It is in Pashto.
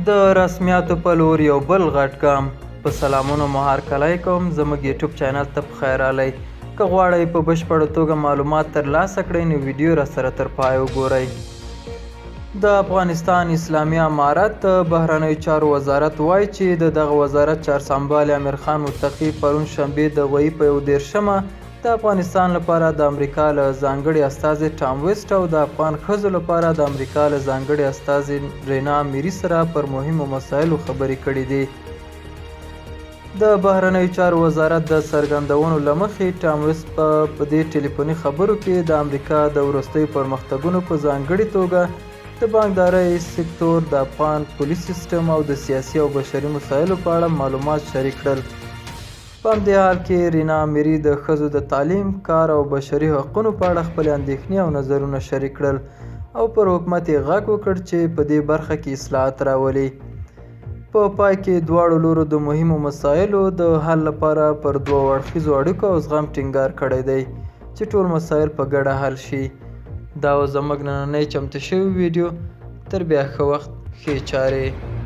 د رسمیاتو په لور یو بل غټ ګام. په سلامونو مو هرکلی کوم. زموږ یوټیوب چینل ته په خیر راغلی. که غواړئ په بشپړه توګه معلومات ترلاسه کړئ نو ویډیو راسره تر پایه وګورئ. د افغانستان اسلامي امارت د بهرنیو چارو وزارت وایي چې د دغه وزارت چارسمبال امیر خان متقي پرون شنبې د غویي په 21مه د افغانستان لپاره د امریکا له ځانګړي استازي ټام ویسټ او د افغان ښځو لپاره د امریکا له ځانګړي استازي رینا میري سره پر مهمو مسایلو خبرې کړې دي. د بهرنیو چارو وزارت د څرګندونو له مخې ټام ویسټ په دې ټلیفوني خبرو کې د امریکا د وروستیو پرمختګونو په ځانګړې توګه د بانکدارۍ سکتور، د افغان پولیس سیسټم او د سیاسي او بشري مسایلو په اړه معلومات شریک کړل. په همدې حال کې رینا میري د ښځو د تعلیم، کار او بشري حقونو په اړه خپلې اندېښنې او نظرونه شریک کړل او پر حکومت یې غږ وکړ چې په دې برخه کې اصلاحات راولي. په پای کې دواړو لورو د مهمو مسایلو د حل لپاره پر دوه اړخیزو اړیکو او زغم ټینګار کړی دی چې ټول مسایل په ګډه حل شي. دا و زموږ نننۍ چمتو شوی ویډیو. تر بیا ښه وخت، ښې چارې.